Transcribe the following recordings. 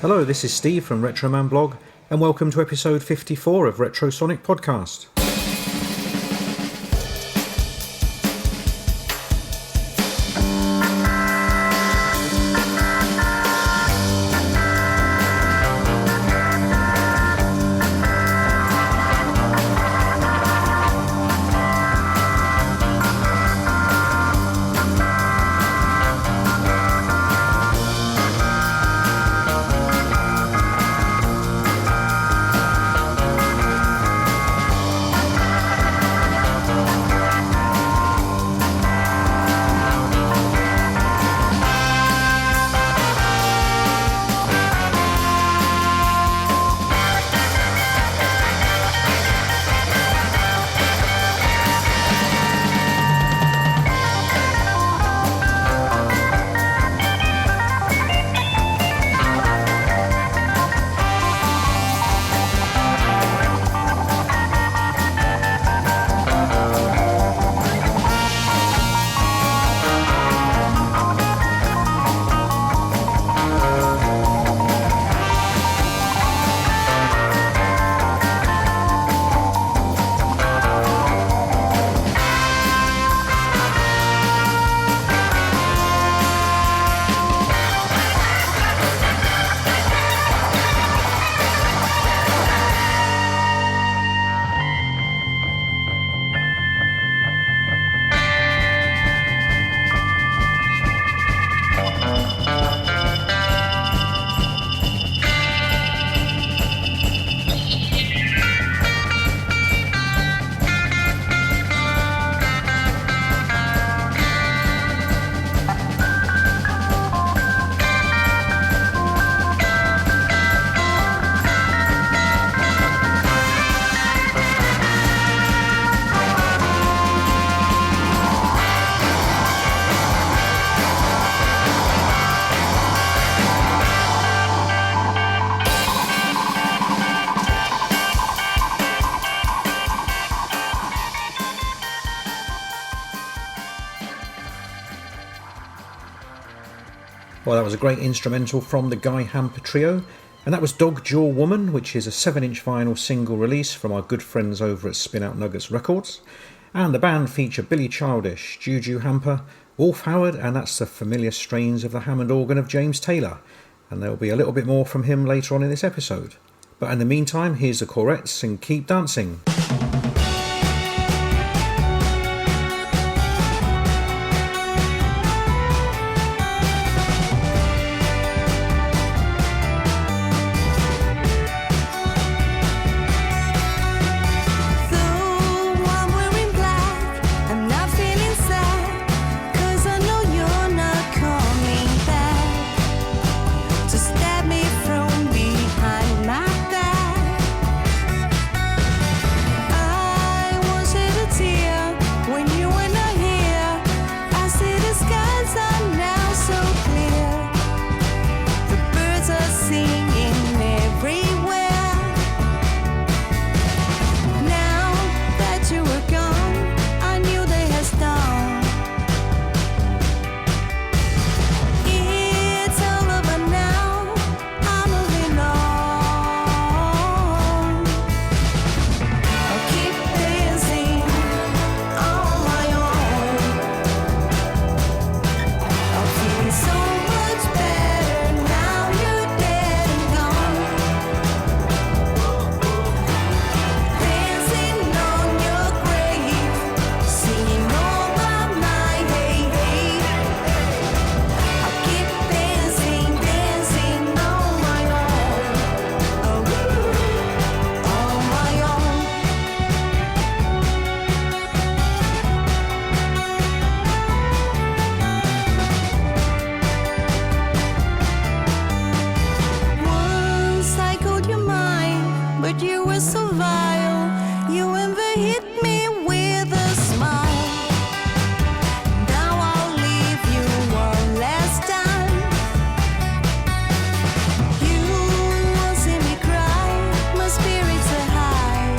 Hello, this is Steve from Retroman Blog, and welcome to episode 54 of Retrosonic Podcast. Well, that was a great instrumental from the Guy Hamper Trio, and that was Dog Jaw Woman, which is a 7-inch vinyl single release from our good friends over at Spin Out Nuggets Records. And the band feature Billy Childish, Juju Hamper, Wolf Howard, and that's the familiar strains of the Hammond organ of James Taylor. And there'll be a little bit more from him later on in this episode. But in the meantime, here's the Corettes and Keep Dancing. You ever hit me with a smile? Now I'll leave you one last time. You won't see me cry, my spirits are high.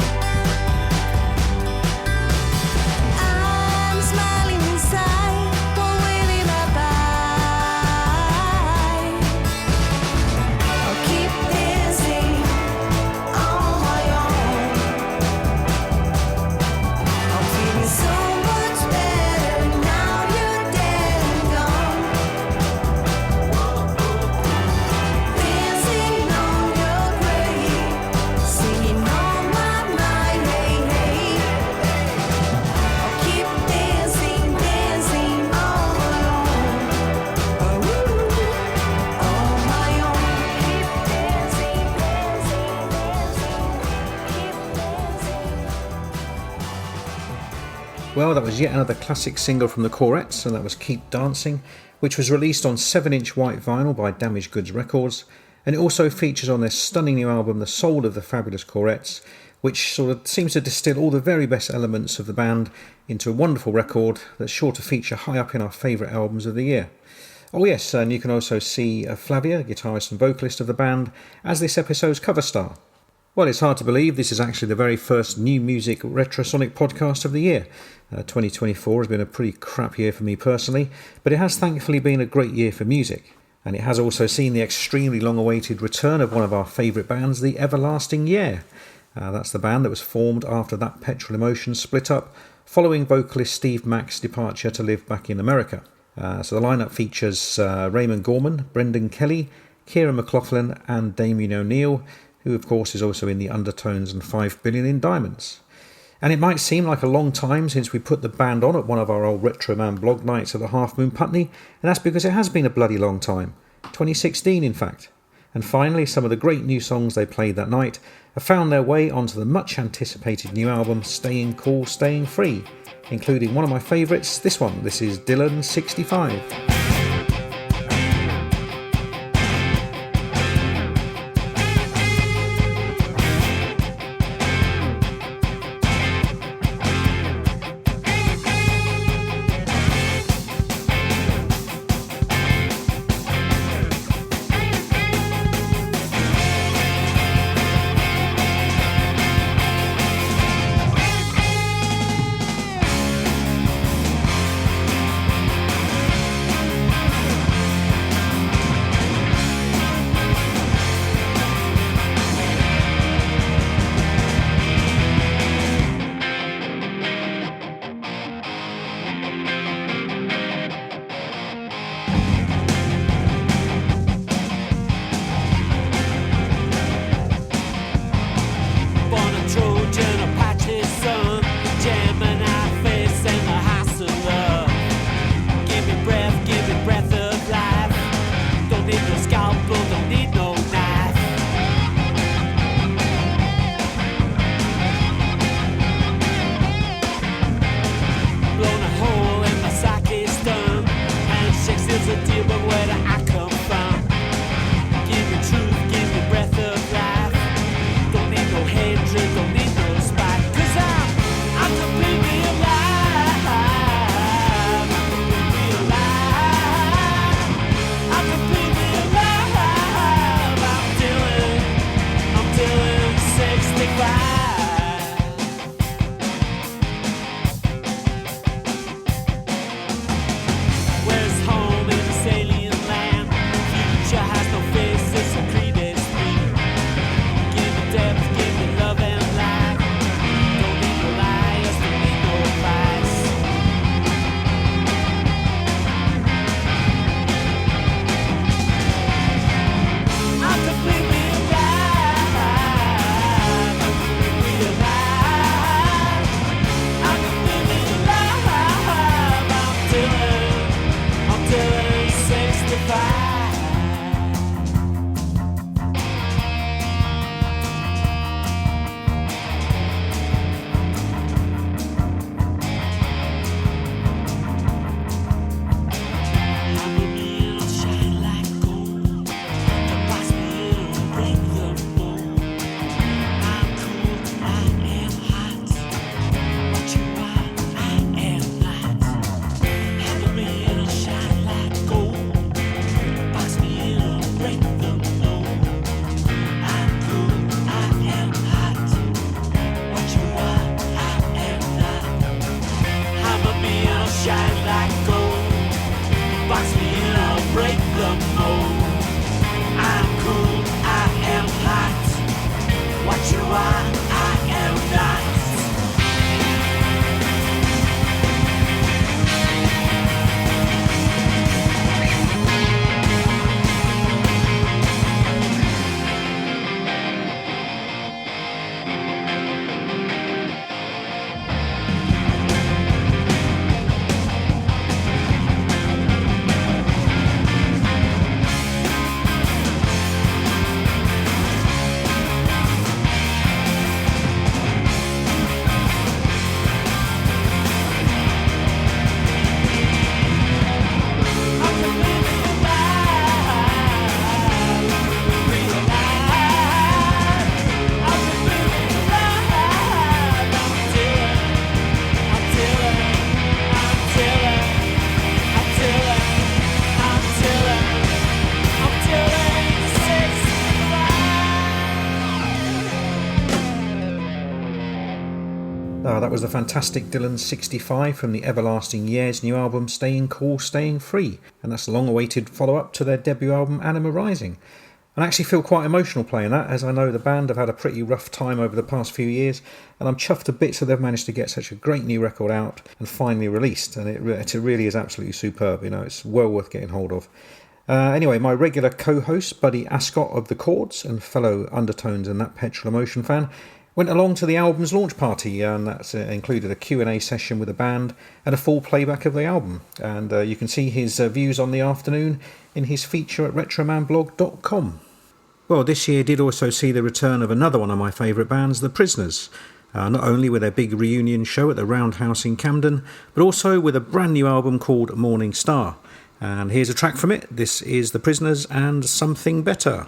I'm smiling inside while waving bye-bye. I'll keep dancing on my own. I'm feeling so much better now you're dead and gone. Dancing on your grave, singing on my mind, hey, hey. I'll keep dancing, dancing on my own. On my own. Keep dancing, dancing, dancing. Well, that was yet another classic single from the Corettes, and that was Keep Dancing, which was released on 7-inch white vinyl by Damaged Goods Records, and it also features on their stunning new album The Soul of the Fabulous Corettes, which sort of seems to distill all the very best elements of the band into a wonderful record that's sure to feature high up in our favourite albums of the year. Oh yes, and you can also see Flavia, guitarist and vocalist of the band, as this episode's cover star. Well, it's hard to believe this is actually the very first new music Retrosonic podcast of the year. 2024 has been a pretty crap year for me personally, but it has thankfully been a great year for music. And it has also seen the extremely long-awaited return of one of our favourite bands, The Everlasting Yeah. That's the band that was formed after That Petrol Emotion split up, following vocalist Steve Mack's departure to live back in America. So the lineup features Raymond Gorman, Brendan Kelly, Kieran McLaughlin and Damien O'Neill, who of course is also in the Undertones and 5 Billion in Diamonds. And it might seem like a long time since we put the band on at one of our old Retro Man blog nights at the Half Moon Putney, and that's because it has been a bloody long time. 2016 in fact. And finally, some of the great new songs they played that night have found their way onto the much anticipated new album Staying Cool, Staying Free, including one of my favourites, this one. This is Dylan 65. That was the fantastic Dylan 65 from the Everlasting Years' new album Staying Cool, Staying Free, and that's a long-awaited follow-up to their debut album Anima Rising. And I actually feel quite emotional playing that, as I know the band have had a pretty rough time over the past few years, and I'm chuffed to bits that they've managed to get such a great new record out and finally released, and it really is absolutely superb. It's well worth getting hold of. Anyway, my regular co-host Buddy Ascot of The Chords and fellow Undertones and That Petrol Emotion fan went along to the album's launch party, and that's included a Q&A session with the band and a full playback of the album. And you can see his views on the afternoon in his feature at retromanblog.com. Well, this year did also see the return of another one of my favourite bands, The Prisoners. Not only with their big reunion show at the Roundhouse in Camden, but also with a brand new album called Morning Star. And here's a track from it. This is The Prisoners and Something Better.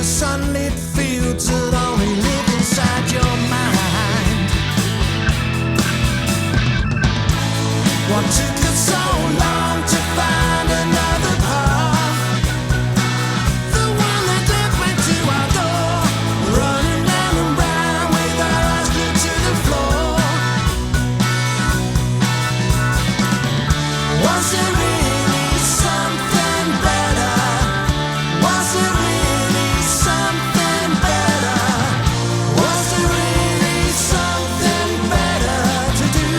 Sunlit fields that only live inside your mind. What took us so long to find another path? The one that led right to our door, running round and round with our eyes glued to the floor. Was there really something better? Was there really something better? Was there really something better to do?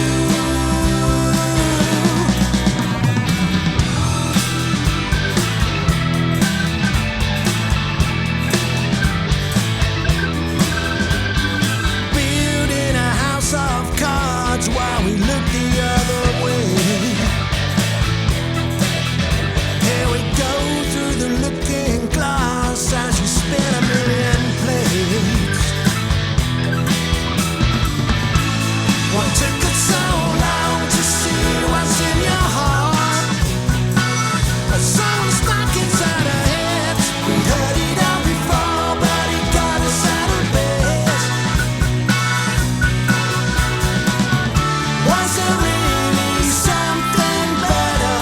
Building a house of cards while we look the other way. Here we go through the looking glass as you spin a million plates. What took us so long to see what's in your heart? A song stuck inside our heads. We heard it all before, but it got us out of bed. Was there really something better?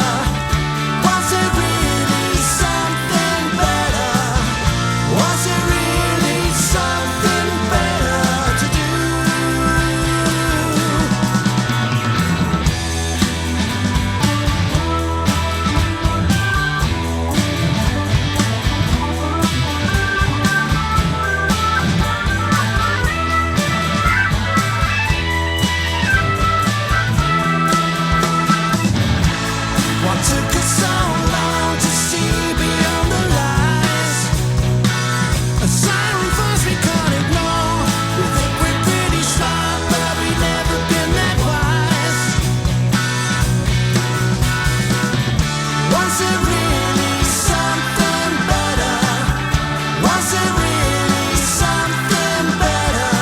Was there really something better? Was there really something better to do? What took us so long to see beyond the lies? A siren voice we can't ignore. We think we're pretty smart, but we've never been that wise. Was there really something better? Was there really something better?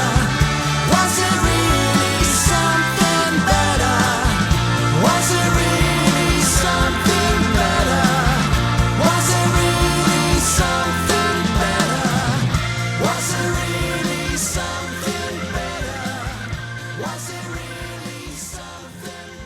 Was there really something better? Was there really something better? Was there really something better? Was there really something better? Was there really something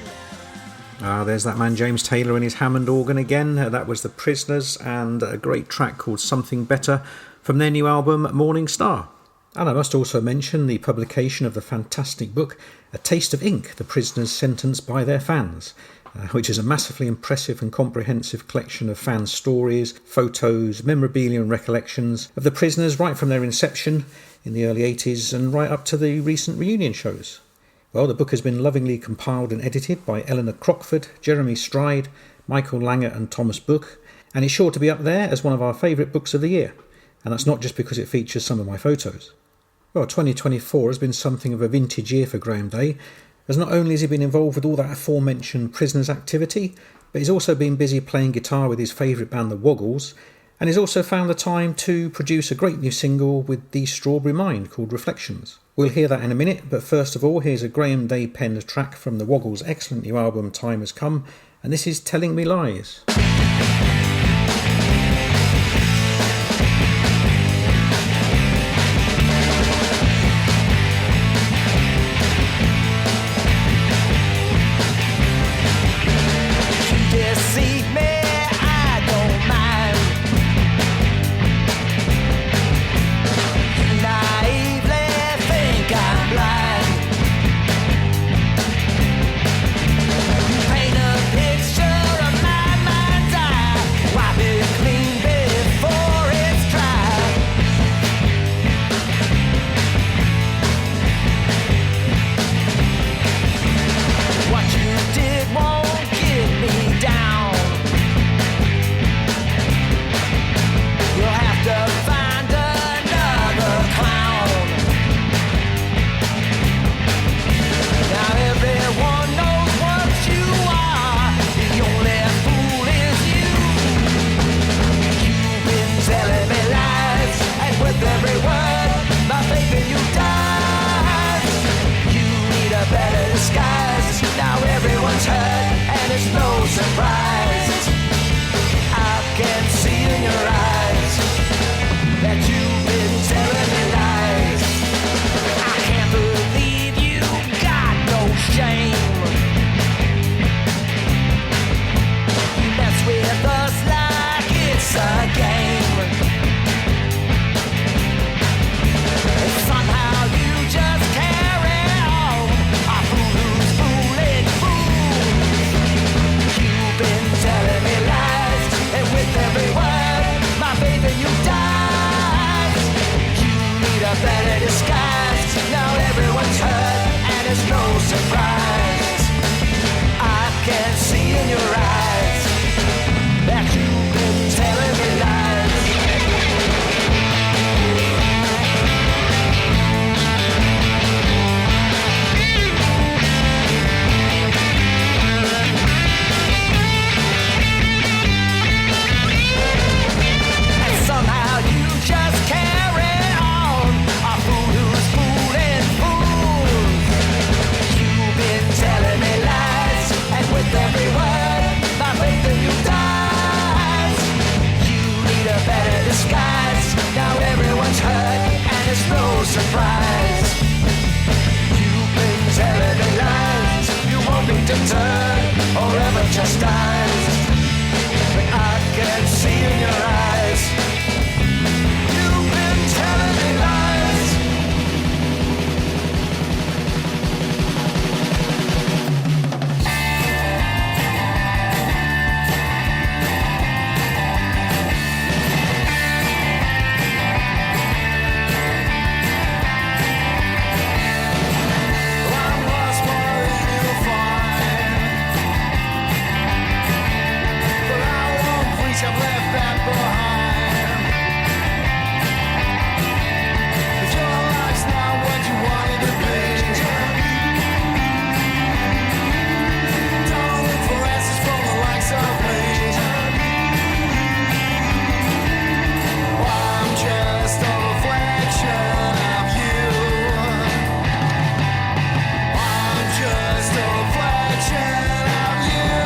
better? There's that man James Taylor and his Hammond organ again. That was The Prisoners and a great track called Something Better from their new album Morning Star. And I must also mention the publication of the fantastic book A Taste of Ink, The Prisoners Sentenced by Their Fans, which is a massively impressive and comprehensive collection of fan stories, photos, memorabilia and recollections of the Prisoners right from their inception in the early 80s and right up to the recent reunion shows. Well, the book has been lovingly compiled and edited by Eleanor Crockford, Jeremy Stride, Michael Langer and Thomas Book, and it's sure to be up there as one of our favourite books of the year. And that's not just because it features some of my photos. Well, 2024 has been something of a vintage year for Graham Day, as not only has he been involved with all that aforementioned Prisoners activity, but he's also been busy playing guitar with his favourite band The Woggles, and he's also found the time to produce a great new single with The Strawberry Mind called Reflections. We'll hear that in a minute, but first of all, here's a Graham Day penned track from the Woggles' excellent new album Time Has Come, and this is Telling Me Lies. Deceive me, I don't mind. You naively think I'm blind. You paint a picture of my mind's eye. Wipe it clean before it's dry. What you did won't get me down. You'll have to find another clown. Now everyone knows what you are. The only fool is you. You've been telling me lies, and with every word, my faith in you dies. You need a better disguise. Now everyone's hurt, and it's no surprise. I can see in your eyes that you've been telling me lies. I can't believe you got no shame. You mess with us like it's a game. And somehow you just carry on. A fool who's fooling fools. You've been telling me lies, and with every word, my faith in you dies. You need a better disguise. Now everyone's hurt, and it's no surprise. I can see in your eyes that you've been telling me lies. And somehow you just carry on. A fool who's fooling fools. You've been telling me lies, and with every word, my faith in you dies. You need a better disguise. Now everyone's hurt, and it's no surprise. You've been telling me lies. You won't be deterred or ever chastised. But I can see in your eyes. You've been telling me lies. I'm lost, but you'll find. But I won't preach, I've left that behind. If your life's not what you want it to be, don't look for answers from the likes of me. I'm just a reflection of you. I'm just a reflection of you.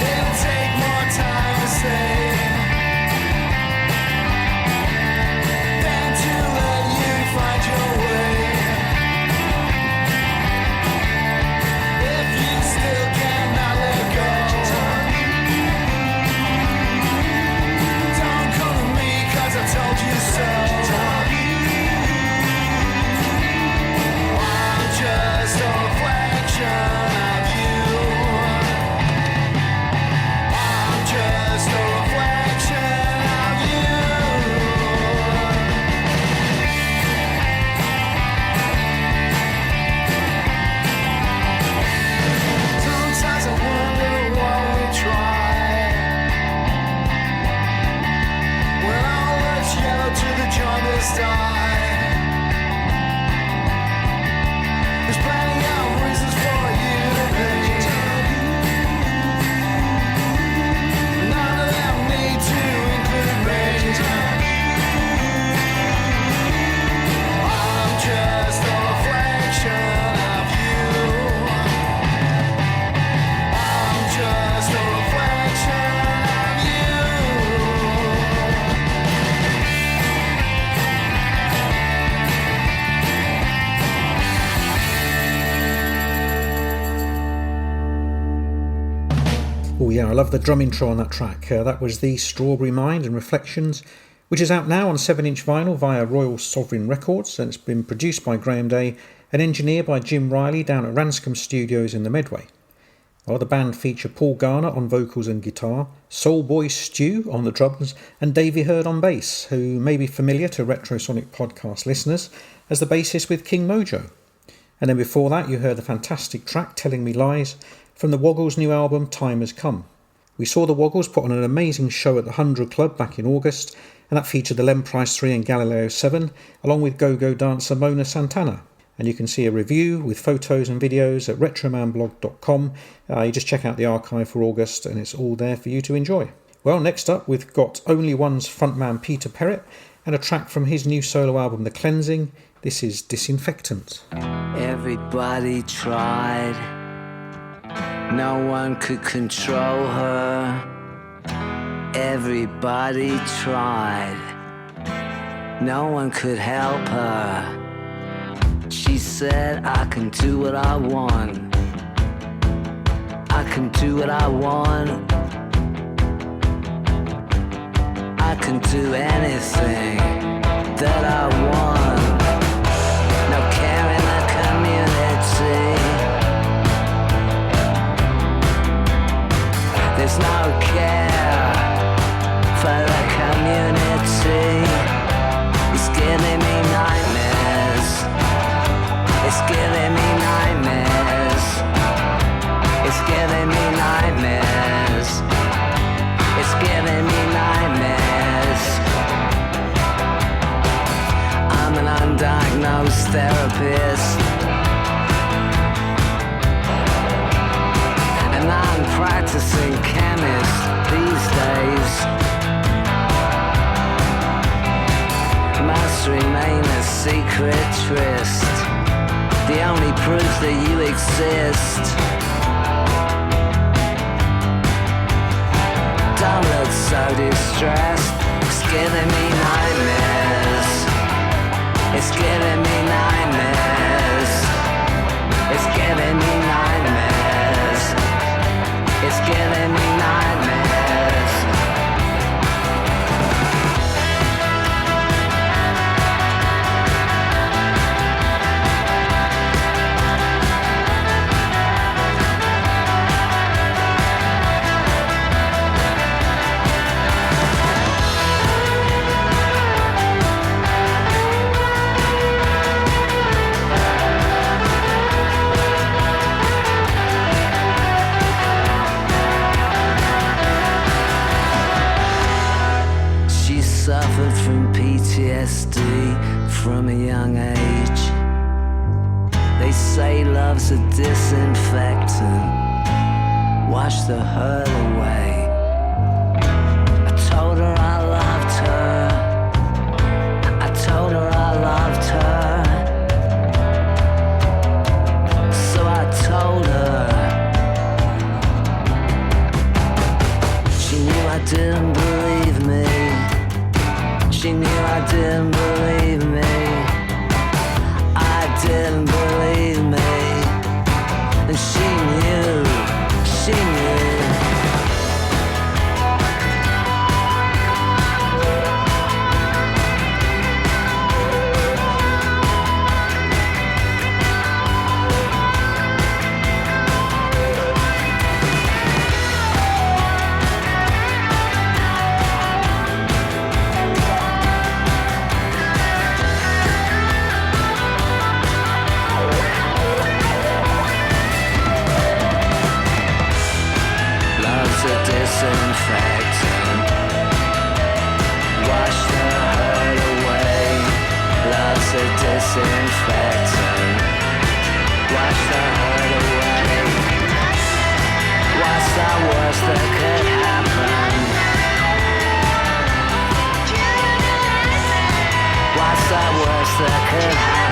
It'll take more time to say than to let you find your way. If you still cannot let go, don't come to me 'cause I told you so. I'm just a reflection of you. I'm just a reflection of you. Sometimes I wonder what we tried. When all that's yellow to the jaundice die. There's plenty of reasons for you to be. yeah, I love the drum intro on that track. That was The Strawberry Mind and Reflections, which is out now on 7-inch vinyl via Royal Sovereign Records, and it's been produced by Graham Day and engineered by Jim Riley down at Ranscombe Studios in the Medway. Well, the band feature Paul Garner on vocals and guitar, Soul Boy Stu on the drums, and Davey Hurd on bass, who may be familiar to Retrosonic podcast listeners as the bassist with King Mojo. And then before that, you heard the fantastic track Telling Me Lies from the Woggles' new album Time Has Come. We saw the Woggles put on an amazing show at the 100 Club back in August, and that featured the Len Price 3 and Galileo 7, along with go-go dancer Mona Santana. And you can see a review with photos and videos at retromanblog.com. You just check out the archive for August and it's all there for you to enjoy. Well, next up we've got Only One's frontman Peter Perrett and a track from his new solo album The Cleansing. This is Disinfectant. Everybody tried, no one could control her. Everybody tried, no one could help her. She said, I can do what I want. I can do what I want. I can do anything that I want. No care in the community. There's no care for the community. It's giving me nightmares. It's giving me nightmares. It's giving me nightmares. It's giving me nightmares. I'm an undiagnosed therapist, and I'm practicing chemist these days. Must remain a secret tryst. The only proof that you exist. Don't look so distressed. It's giving me nightmares. It's giving me nightmares. It's giving me nightmares. It's giving me nightmares. Suffered from PTSD from a young age. They say love's a disinfectant, wash the hurt away. I told her I loved her. I told her I loved her. So I told her. She knew I didn't believe me. She knew I didn't believe me. I didn't believe me. And she knew, she knew. Disinfectant, wash the hurt away. Love's a disinfectant, wash the hurt away. What's the worst that could happen? What's the worst that could happen?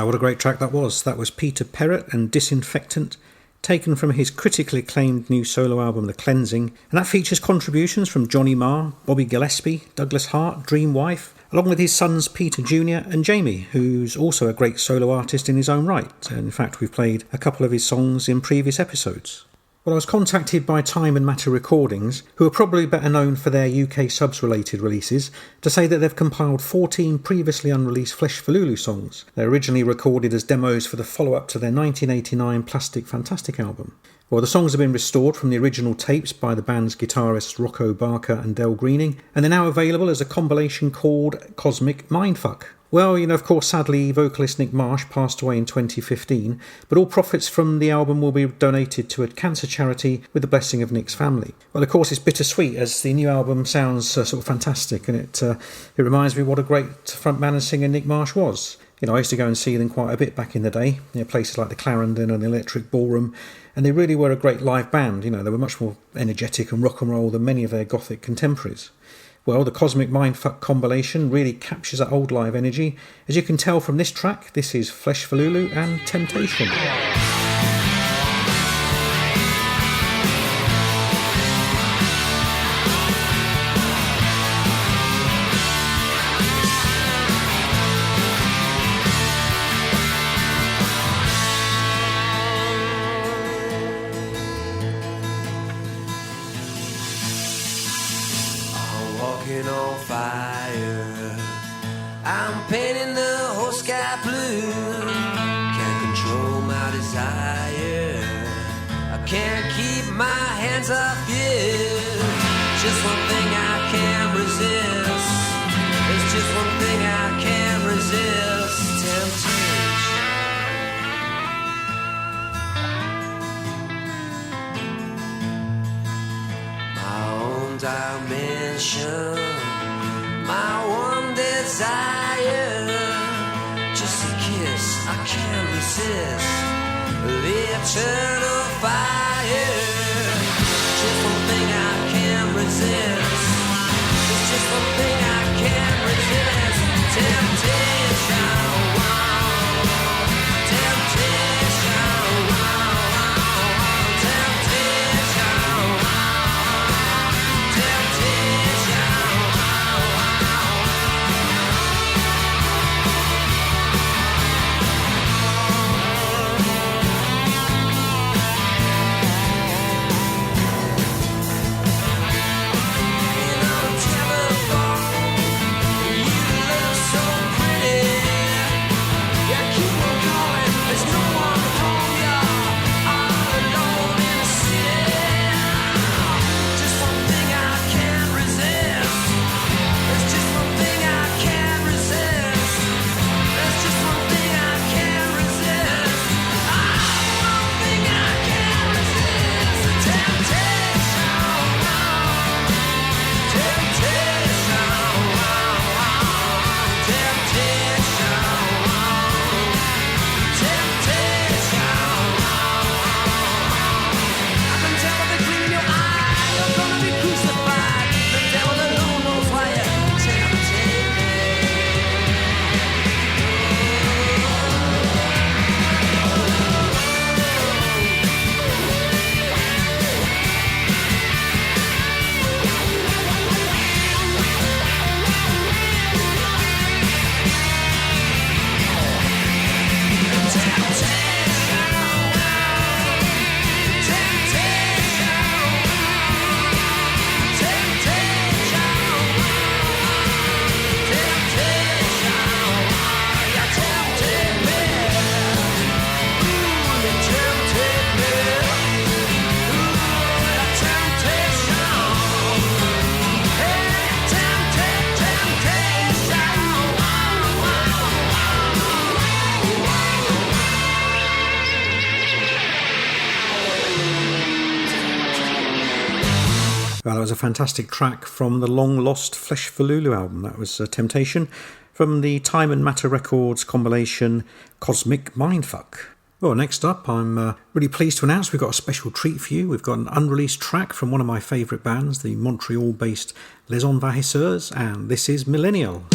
What a great track that was. That was Peter Perrett and Disinfectant. taken from his critically acclaimed new solo album The Cleansing, and that features contributions from Johnny Marr, Bobby Gillespie, Douglas Hart, Dream Wife, along with his sons Peter Jr. and Jamie, who's also a great solo artist in his own right. And in fact, we've played a couple of his songs in previous episodes. Well, I was contacted by Time and Matter Recordings, who are probably better known for their UK subs-related releases, to say that they've compiled 14 previously unreleased Flesh for Lulu songs. They were originally recorded as demos for the follow-up to their 1989 Plastic Fantastic album. Well, the songs have been restored from the original tapes by the band's guitarists Rocco Barker and Del Greening, and they're now available as a compilation called Cosmic Mindfuck. Well, of course, sadly, vocalist Nick Marsh passed away in 2015, but all profits from the album will be donated to a cancer charity with the blessing of Nick's family. Well, of course, it's bittersweet, as the new album sounds sort of fantastic, and it reminds me what a great frontman and singer Nick Marsh was. I used to go and see them quite a bit back in the day, places like the Clarendon and the Electric Ballroom, and they really were a great live band. They were much more energetic and rock and roll than many of their gothic contemporaries. Well, the Cosmic Mindfuck compilation really captures that old live energy. As you can tell from this track, this is Flesh for Lulu and Temptation. Walking on fire, I'm painting the whole sky blue. Can't control my desire, I can't keep my hands off you. Just one thing I can't resist, it's just one thing I can't resist. Temptation. My own dimension, my one desire, just a kiss I can't resist, the eternal fire. Just one thing I can't resist, it's just one thing I can't resist. Temptation, wow. Temptation, wow. Temptation, wow. Temptation, wow. Well, that was a fantastic track from the long-lost Flesh for Lulu album. That was Temptation from the Time and Matter Records compilation Cosmic Mindfuck. Well, next up, I'm really pleased to announce we've got a special treat for you. We've got an unreleased track from one of my favourite bands, the Montreal-based Les Envahisseurs, and this is Millennial.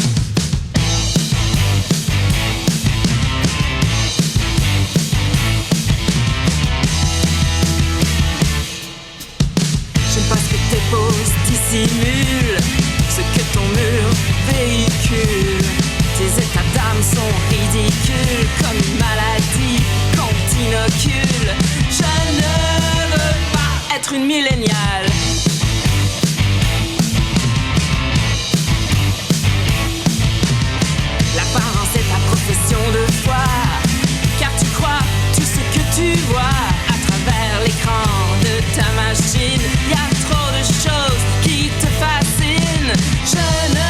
sont ridicules comme une maladie qu'on t'inocule. Je ne veux pas être une milléniale. L'apparence est ta profession de foi, car tu crois tout ce que tu vois à travers l'écran de ta machine. Y a trop de choses qui te fascinent. Je ne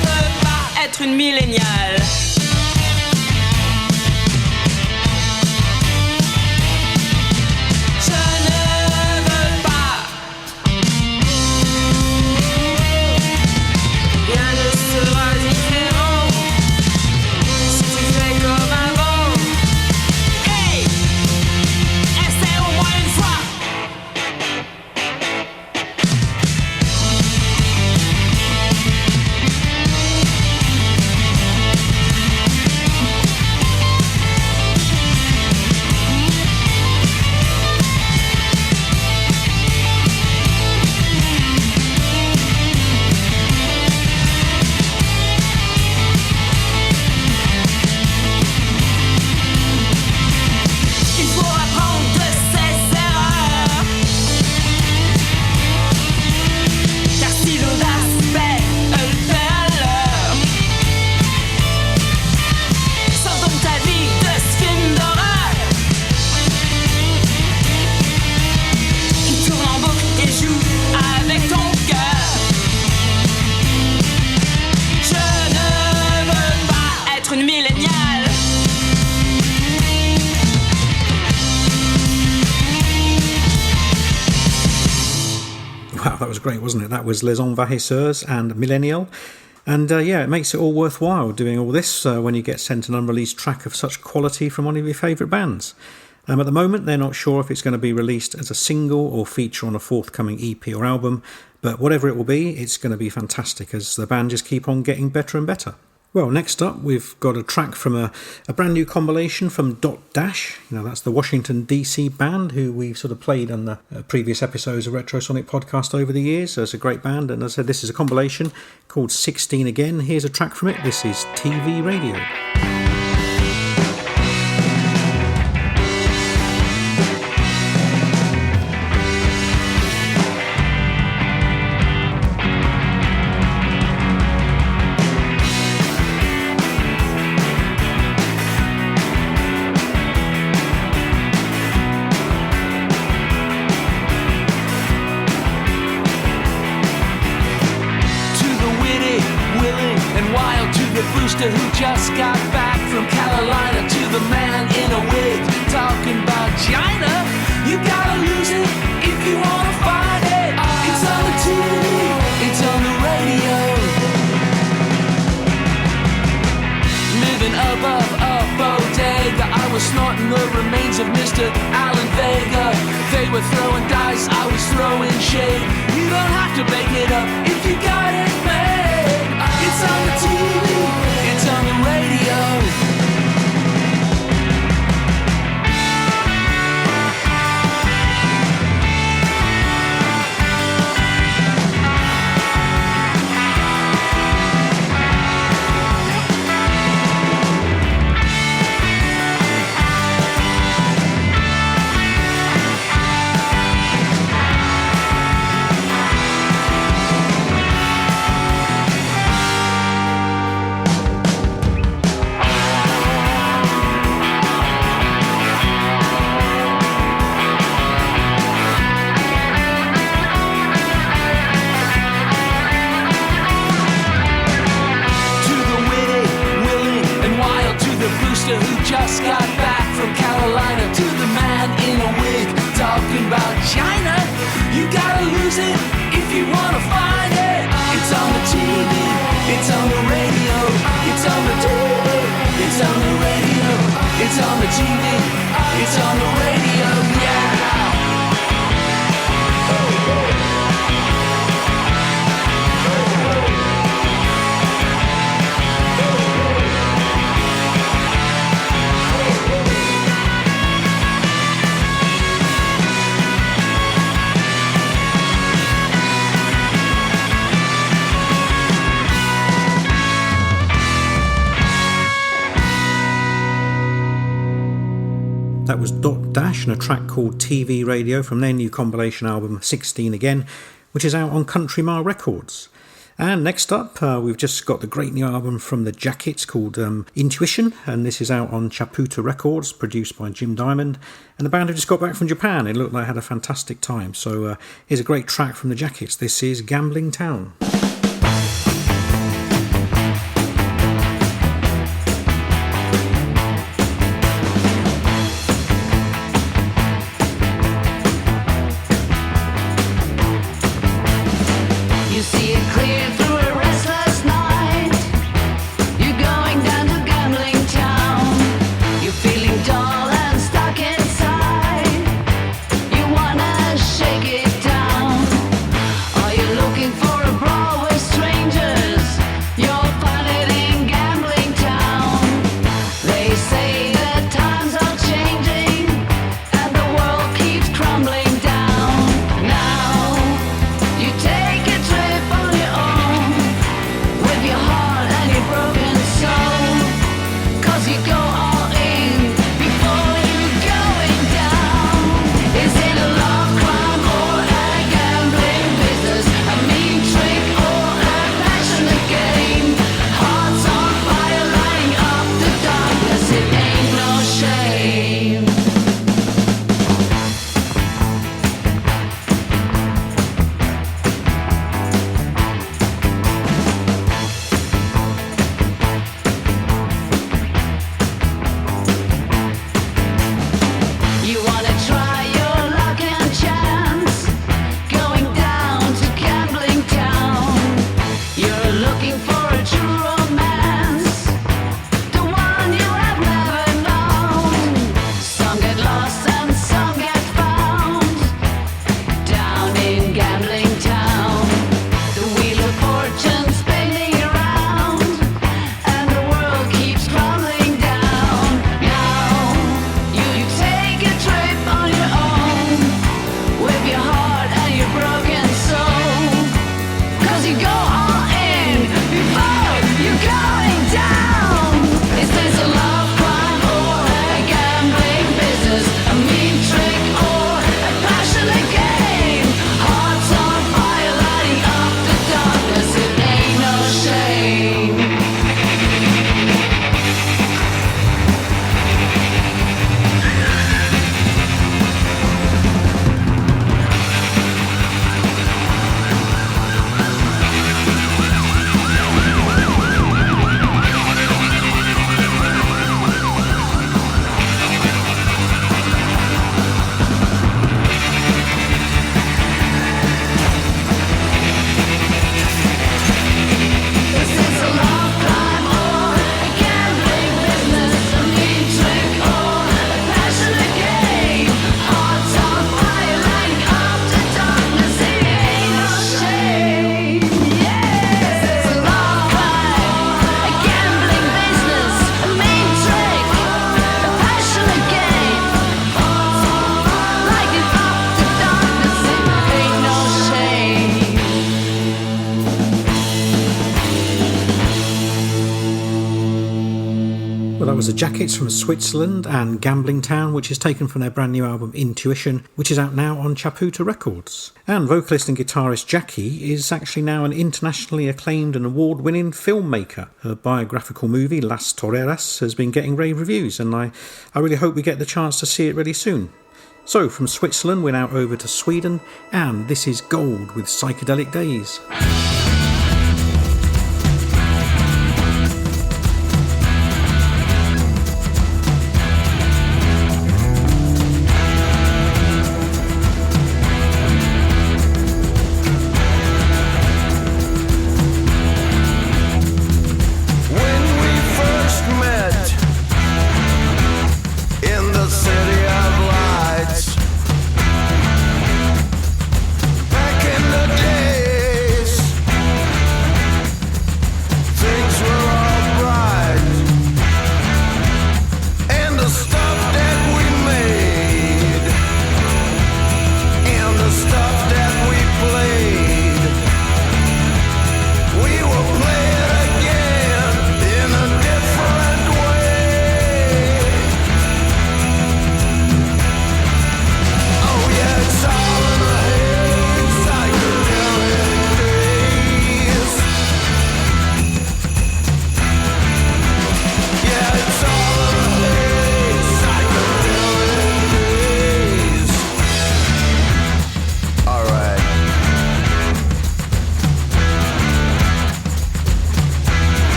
veux pas être une milléniale. Je ne veux pas. Rien ne sera différent si tu fais comme avant. Hey, essaie au moins une fois. Il faut apprendre de ses erreurs, car si l'audace paie, elle paie à l'heure. Sors donc ta vie de ce film d'horreur qui tourne en boucle et joue avec ton cœur. Je ne veux pas être une milléniale. Wow, that was great, wasn't it? That was Les Envahisseurs and Millennial. And yeah, it makes it all worthwhile doing all this when you get sent an unreleased track of such quality from one of your favourite bands. At the moment, they're not sure if it's going to be released as a single or feature on a forthcoming EP or album, but whatever it will be, it's going to be fantastic as the band just keep on getting better and better. Well, next up, we've got a track from a brand new compilation from Dot Dash. You know, that's the Washington, D.C. band who we've sort of played on the previous episodes of Retrosonic Podcast over the years. So it's a great band. And as I said, this is a compilation called 16 Again. Here's a track from it. This is TV Radio. To the witty, willing, and wild, to the booster who just got back from Carolina, to the man in a wig talking about China. You gotta lose it if you wanna find it. It's on the TV, it's on the radio. Living above a bodega, I was snorting the remains of Mr. Alan Vega. They were throwing dice, I was throwing shade. You don't have to make it up if you got it made. It's on the TV, it's on the radio. To the witty, willing, and wild, to the booster who just got back from Carolina, to the man in a wig talking about China. You gotta lose it if you wanna find it. It's on the TV, it's on the radio, it's on the TV, it's on the radio, it's on the TV, it's on the radio, yeah. That was Dot Dash and a track called TV Radio from their new compilation album 16 Again, which is out on Country Mile Records. And next up, we've just got the great new album from the Jackets called Intuition, and this is out on Chaputa Records, produced by Jim Diamond. And the band have just got back from Japan. It looked like they had a fantastic time. So here's a great track from the Jackets. This is Gambling Town. You see it clear through a restless night. You're going down to gambling town. You're feeling dull and stuck inside. You wanna shake it down. Are you looking for a brawl with strangers? You'll find it in gambling town. They say that times are changing and the world keeps crumbling down. Now you take a trip on your own with your heart and your broken soul. 'Cause you go all in before you're going down. Is it a love crime or a gambling business? A mean trick or a passionate game? Hearts on fire lighting up the darkness. It ain't no shame. You wanna try your luck and chance, going down to gambling town. You're looking for a true romance, the one you have never known. Some get lost and some get found, down in gambling town. The wheel of fortune spinning around, and the world keeps crumbling down. Now you take a trip on your own with your heart and your broken soul. 'Cause you go all in before you're going down. Is this a love crime or a gambling business? A mean trick or a passionate game? Hearts on fire lighting up the darkness. It ain't no shame. Is this a love crime or a gambling business? A mean trick or a passionate game? Hearts on fire lighting up the darkness. It ain't no shame. Yeah. Is this a love crime, a gambling business? A mean trick, a passionate game? Hearts on fire lighting up the darkness. It ain't no shame. Well, that was the Jackets from Switzerland and Gambling Town, which is taken from their brand new album Intuition, which is out now on Chaputa Records. And vocalist and guitarist Jackie is actually now an internationally acclaimed and award-winning filmmaker. Her biographical movie Las Toreras has been getting rave reviews, and I really hope we get the chance to see it really soon. So from Switzerland we're now over to Sweden, and this is Gold with Psychedelic Days. When we first met in the city of lights, back in the days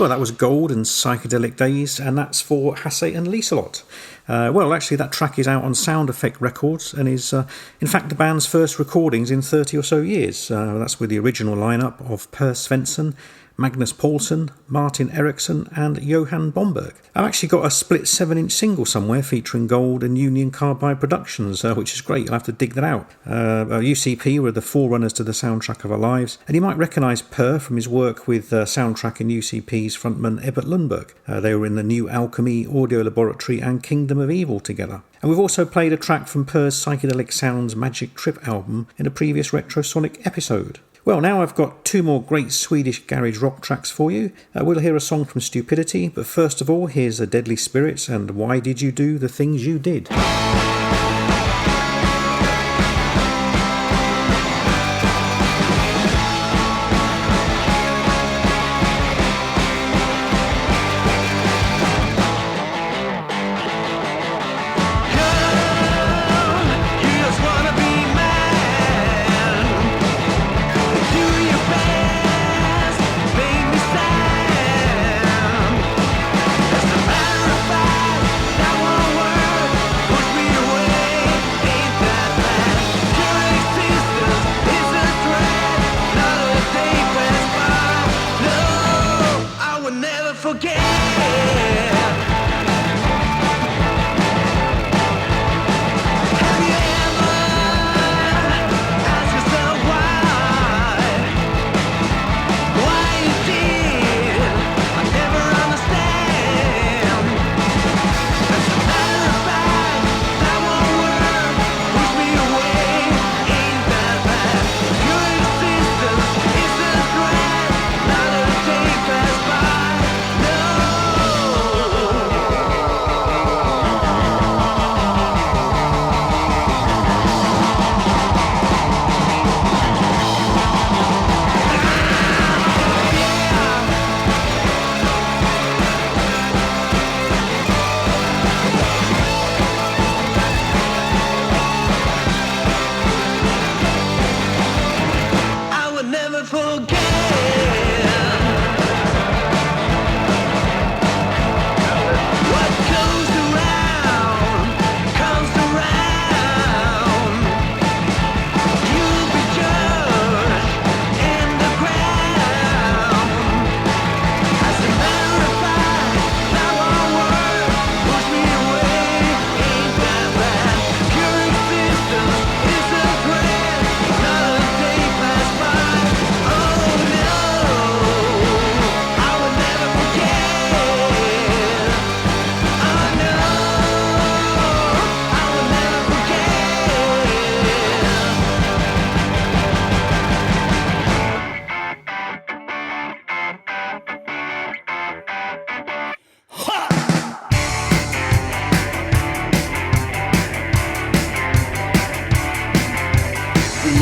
Well, that was Gold and Psychedelic Days, and that's for Hasse and Lieselot. Well, actually, that track is out on Sound Effect Records and is, in fact, the band's first recordings in 30 or so years. That's with the original lineup of Per Svensson, Magnus Paulsson, Martin Eriksson and Johan Bomberg. I've actually got a split 7-inch single somewhere featuring Gold and Union Carbide Productions, which is great. You'll have to dig that out. UCP were the forerunners to the soundtrack of our lives, and you might recognise Per from his work with soundtrack and UCP's frontman Ebert Lundberg. They were in the New Alchemy, Audio Laboratory and Kingdom of Evil together. And we've also played a track from Per's Psychedelic Sounds Magic Trip album in a previous Retrosonic episode. Well, now I've got 2 more great Swedish garage rock tracks for you. We'll hear a song from Stupidity, but first of all, here's A Deadly Spirits and Why Did You Do the Things You Did?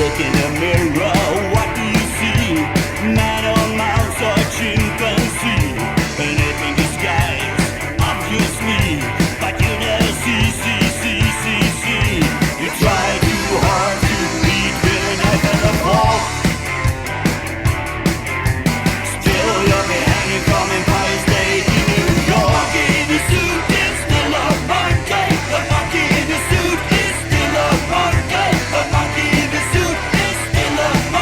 Look in the mirror, what do you see? Man or mouse or chimpanzee? An ape in disguise, obviously. But you never see. You try too hard to beat with a knife and a fork. Still you'll be hanging from Empire State in New York. Monkey in the suit is still a monkey. The monkey in the suit is still a monkey. The monkey in the suit is still a monkey.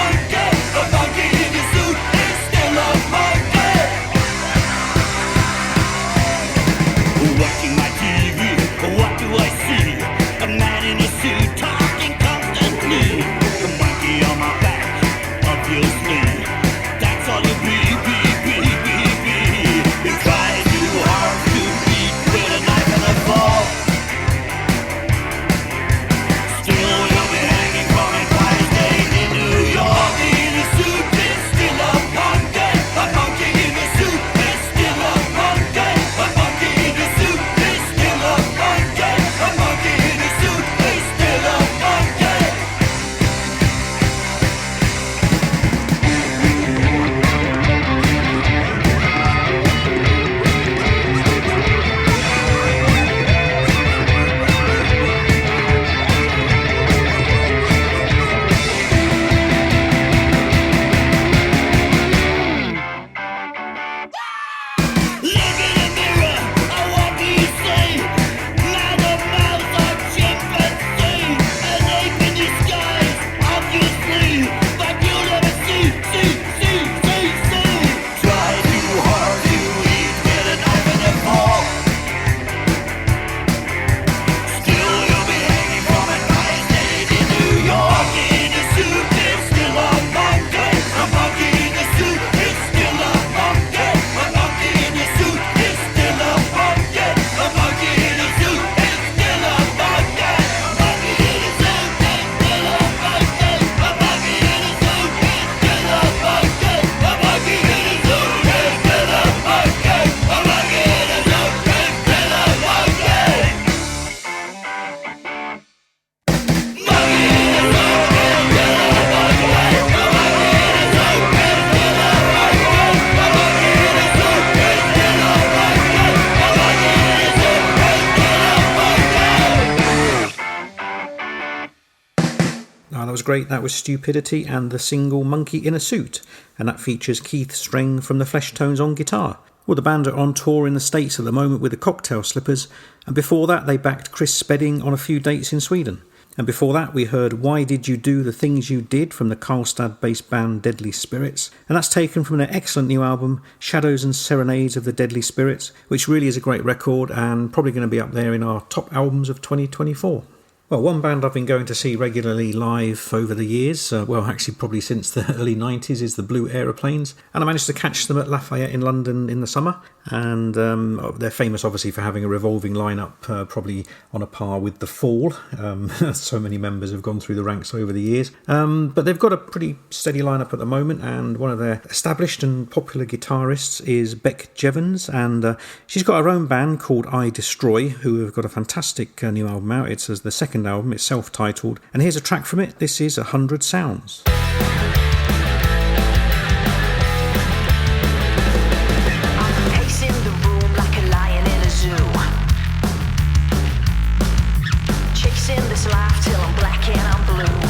was great. That was Stupidity and the single Monkey in a Suit, and that features Keith Streng from the Fleshtones on guitar. Well, the band are on tour in the States at the moment with the Cocktail Slippers, and before that they backed Chris Spedding on a few dates in Sweden. And before that we heard Why Did You Do the Things You Did from the Karlstad-based band Deadly Spirits, and that's taken from their excellent new album Shadows and Serenades of the Deadly Spirits, which really is a great record and probably going to be up there in our top albums of 2024. Well, one band I've been going to see regularly live over the years, actually probably since the early 90s, is the Blue Aeroplanes. And I managed to catch them at Lafayette in London in the summer. And they're famous, obviously, for having a revolving lineup, probably on a par with The Fall. So many members have gone through the ranks over the years. But they've got a pretty steady lineup at the moment. And one of their established and popular guitarists is Beck Jevons. And she's got her own band called I Destroy, who have got a fantastic new album out. It's the second album, it's self-titled, and here's a track from it. This is 100 Sounds. I'm pacing the room like a lion in a zoo, chasing this life till I'm black and I'm blue.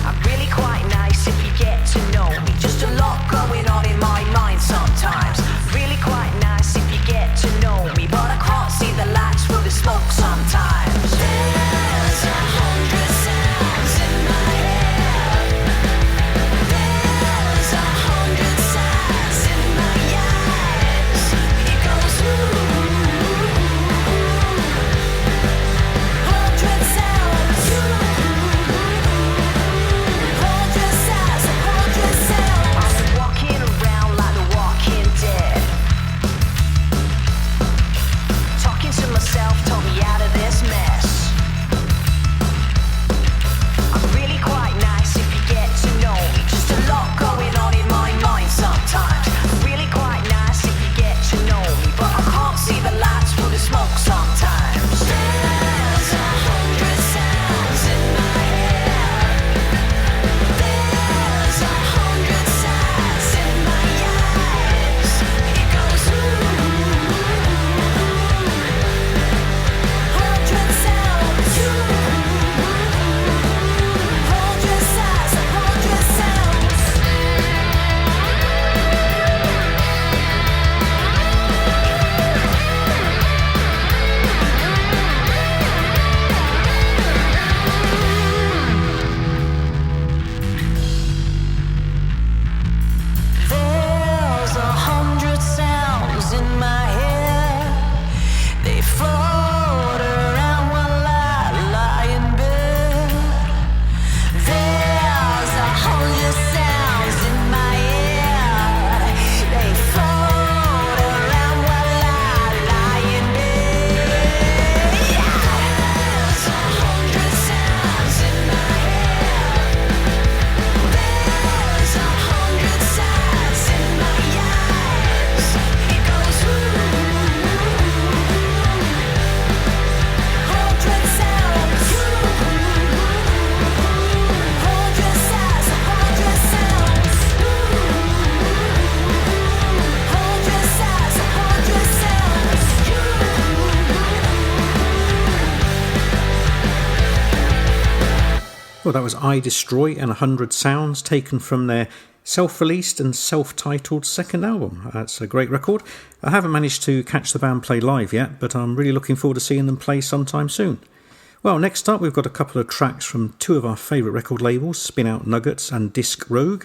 I'm really quite nice if you get to know me. Just a lot going on in my mind sometimes. Really quite nice if you get to know me, but I can't see the lights through the smoke sometimes. There's 100 sounds in my head. There's 100 sights in my eyes. It goes 100 sounds. 100 sights, 100 sounds. I've been walking around like the Walking Dead, talking to myself, told me out of this mess. I'm really quite nice if you get to know me. Just a lot going on in my mind sometimes. Really quite nice if you get to know me, but I can't see the lights through the smoke sometimes. There's 100 sounds in my head. There's 100 sights in my eyes. It goes 100 sounds. 100 sights, 100 sounds. There's 100 sounds in my head. They float around while I lie in bed. There's 100 sounds in my head. They float around while I lie in bed. There's 100 sounds in my head. There's 100 sights in my eyes. It goes 100 sounds. 100 sights, 100 sounds. 100 sights, 100 sounds. Well, that was I Destroy and 100 Sounds, taken from their self-released and self-titled second album. That's a great record. I haven't managed to catch the band play live yet, but I'm really looking forward to seeing them play sometime soon. Well, next up we've got a couple of tracks from two of our favourite record labels, Spin Out Nuggets and Disc Rogue.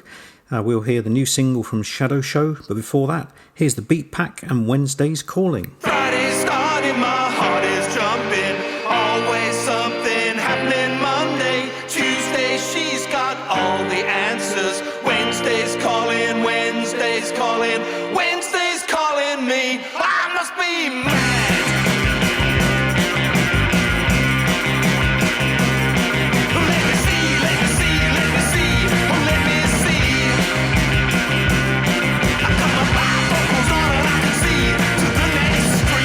We'll hear the new single from Shadow Show, but before that, here's the Beat Pack and Wednesday's Calling. Friday started, my heart is jumping. Always something happening. Monday, Tuesday, she's got all the answers. Wednesday's calling, Wednesday's calling, Wednesday's calling me. I must be mad. Let me see, let me see, let me see, let me see. I got my bifocals on and I can see to the next street.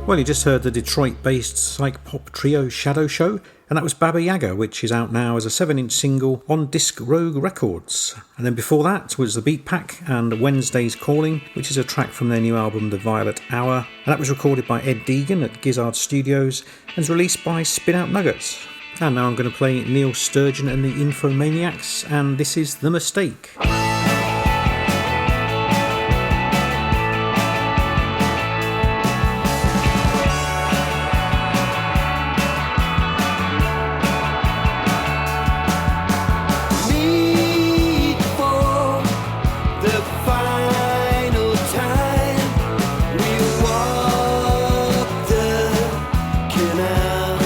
Well, you just heard the Detroit-based psych pop trio Shadow Show, and that was Baba Yaga, which is out now as a 7-inch single on Disc Rogue Records. And then before that was the Beat Pack and Wednesday's Calling, which is a track from their new album The Violet Hour, and that was recorded by Ed Deegan at Gizzard Studios and is released by Spin Out Nuggets. And now I'm going to play Neil Sturgeon and the Infomaniacs, and this is The Mistake. Meet for the final time. We walk the canal.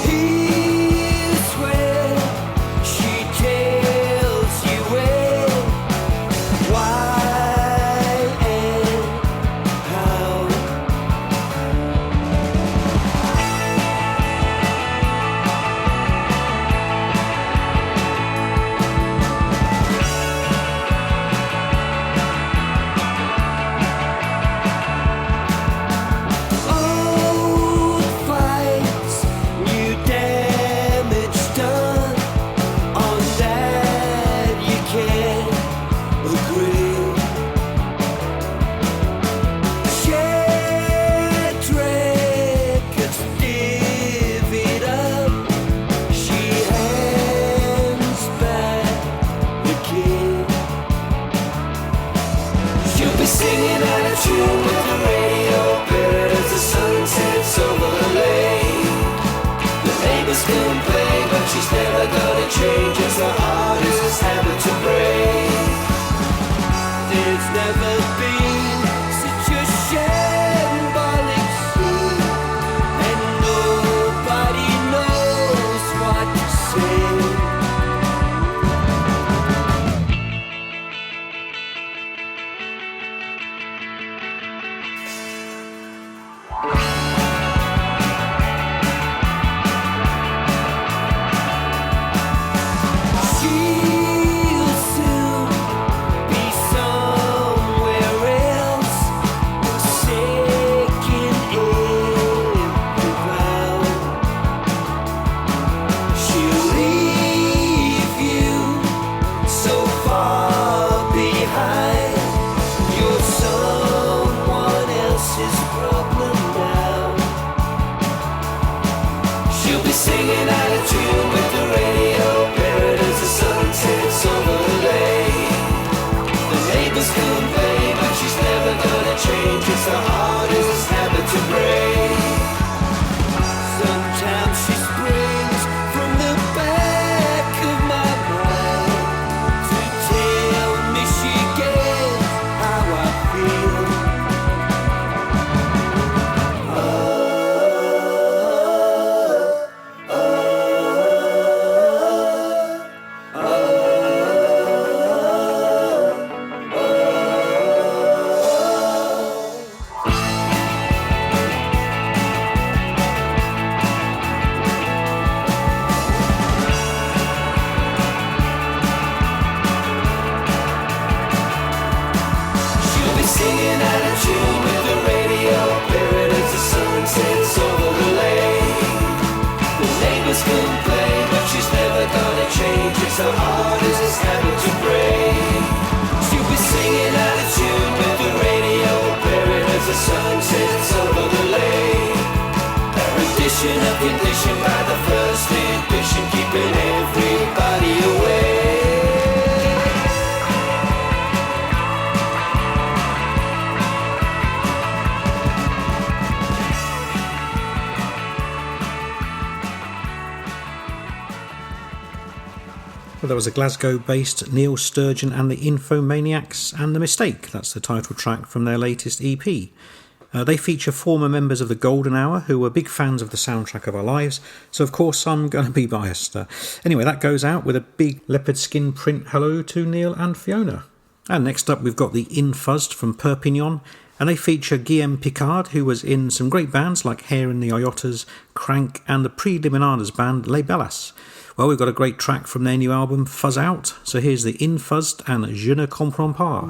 Here's where she tells you where, why, and how. Old fights, new damage done. On that you can't agree. Shed records divvied up. She hands back the key. She'll be singing out of tune with the radio buried as the sun sets over the lake. The neighbors complain, but she's never gonna change. It's her hardest habit to break. There's never been such a shambolic scene, and nobody knows what to say. She'll soon be somewhere else, second every vow. She'll leave you so far behind. You're someone else's problem now. She'll be singing out of tune with the radio buried as the sun sets over the lake. The neighbors complain, but she's never gonna change. It's the hardest habit to break. Sometimes she springs from the back of my mind to tell me she gets how I feel. She'll be singing out of tune with the radio buried as the sun sets over the lake. The neighbors complain, but she's never gonna change. It's her hardest habit to break. She'll be singing out of tune with the radio buried as the sun sets over the lake. Erudition of condition by the first edition, keeping everybody away. Well, there was a Glasgow-based Neil Sturgeon and the Infomaniacs and The Mistake. That's the title track from their latest EP. They feature former members of the Golden Hour who were big fans of the soundtrack of our lives, so of course I'm going to be biased. Anyway, that goes out with a big leopard skin print hello to Neil and Fiona. And next up we've got the Infuzzed from Perpignan, and they feature Guillaume Picard, who was in some great bands like Hair in the Iotas, Crank and the Preliminares band Les Bellas. Well, we've got a great track from their new album Fuzz Out, so here's the Infuzzed and Je ne comprends pas.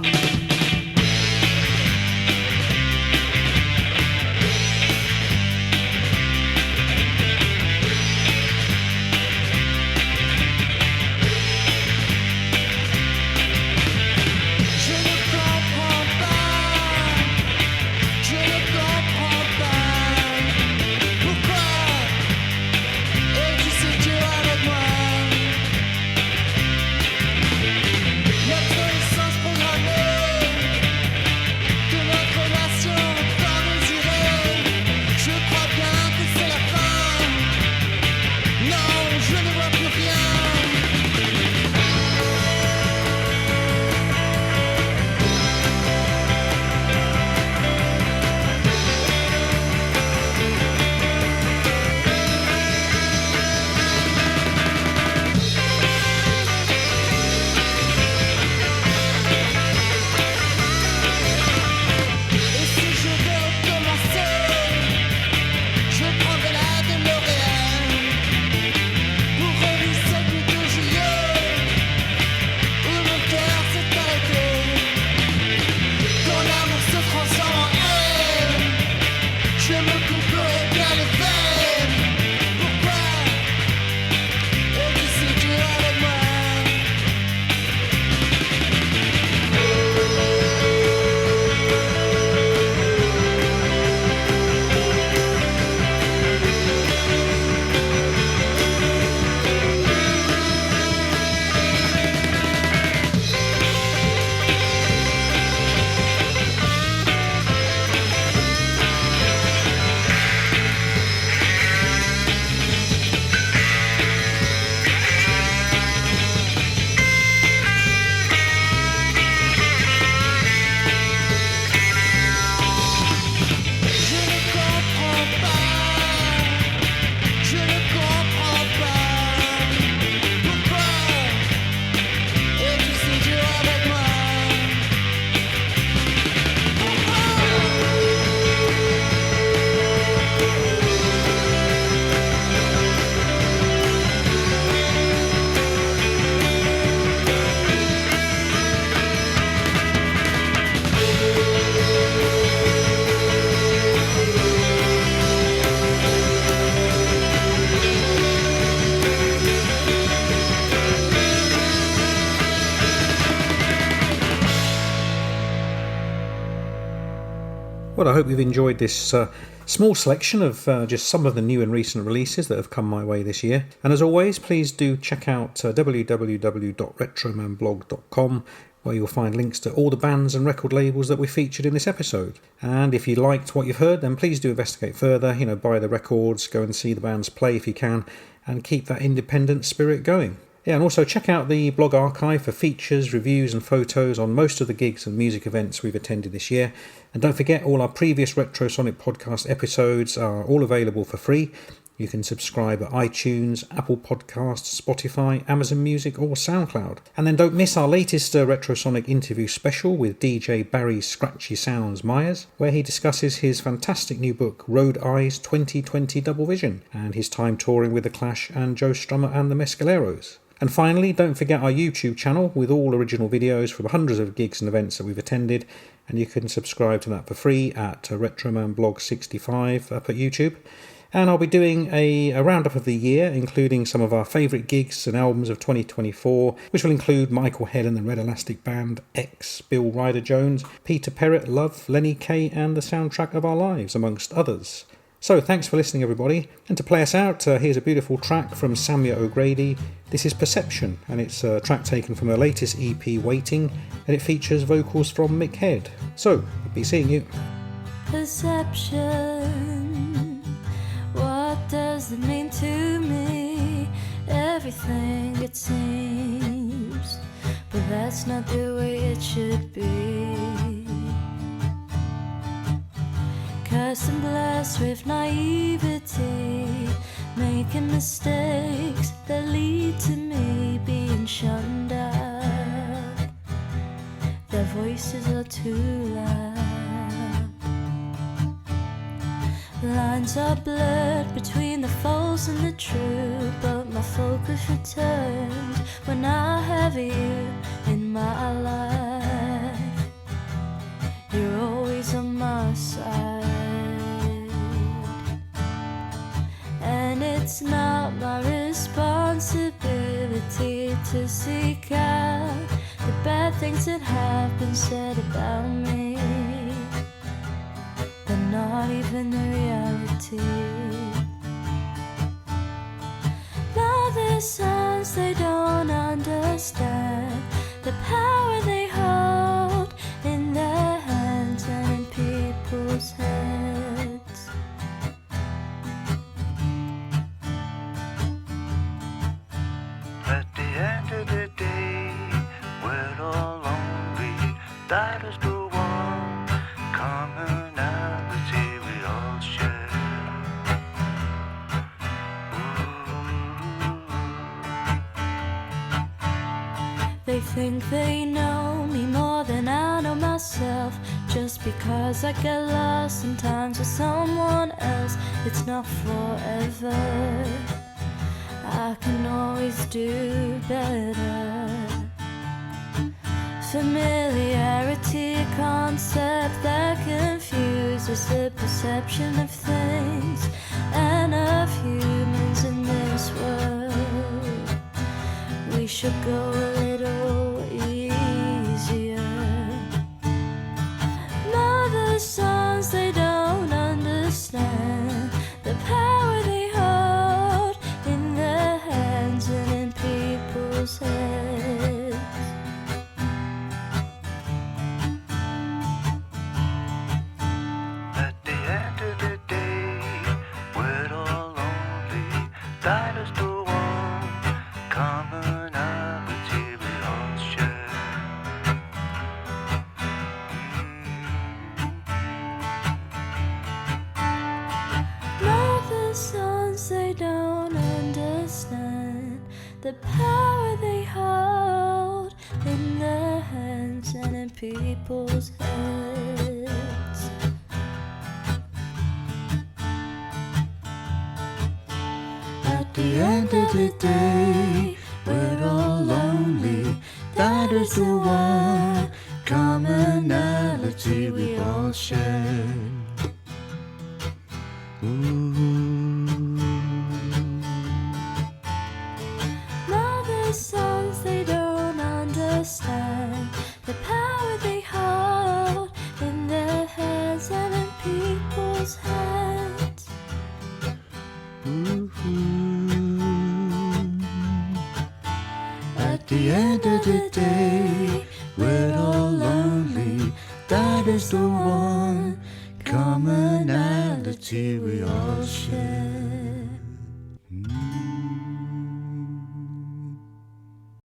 Well, I hope you've enjoyed this small selection of just some of the new and recent releases that have come my way this year. And as always, please do check out www.retromanblog.com, where you'll find links to all the bands and record labels that we featured in this episode. And if you liked what you've heard, then please do investigate further, buy the records, go and see the bands play if you can, and keep that independent spirit going. Yeah, and also check out the blog archive for features, reviews and photos on most of the gigs and music events we've attended this year. And don't forget, all our previous Retrosonic podcast episodes are all available for free. You can subscribe at iTunes, Apple Podcasts, Spotify, Amazon Music or SoundCloud. And then don't miss our latest Retrosonic interview special with DJ Barry Scratchy Sounds Myers, where he discusses his fantastic new book, Road Eyes 2020 Double Vision, and his time touring with The Clash and Joe Strummer and the Mescaleros. And finally, don't forget our YouTube channel with all original videos from hundreds of gigs and events that we've attended, and you can subscribe to that for free at RetromanBlog65 up at YouTube. And I'll be doing a roundup of the year, including some of our favourite gigs and albums of 2024, which will include Michael Head and the Red Elastic Band, X, Bill Ryder Jones, Peter Perrett, Love, Lenny Kaye and the Soundtrack of Our Lives, amongst others. So thanks for listening, everybody. And to play us out, here's a beautiful track from Samia O'Grady. This is Perception, and it's a track taken from her latest EP, Waiting, and it features vocals from Mick Head. So, I'll be seeing you. Perception, what does it mean to me? Everything it seems, but that's not the way it should be. Cursed and blessed with naivety, making mistakes that lead to me being shunned out. Their voices are too loud. Lines are blurred between the false and the true, but my focus returns when I have you in my life. You're always on my side. And it's not my responsibility to seek out the bad things that have been said about me. They're not even the reality. Mother sons, they don't understand the power they hold in their hands and in people's heads. At the end of the day, we're all lonely. That is the one commonality we all share. They think they know me more than I know myself. Just because I get lost sometimes with someone else, it's not forever. I can always do better. Familiarity, a concept that confuses the perception of things and of humans in this world. We should go a little easier. Mother sons, they don't understand the power they hold in their hands and in people's heads. At the end of the day, we're all lonely. That is the one commonality we all share. Mother sons, they don't understand the power they hold in their hands and in people's heads. At the end of the day, we're all lonely. That is the one commonality we all share. Mother sons, they don't understand the power they hold in their hands and in people's heads. At the end of the day, we're all lonely. That is the one commonality we all share.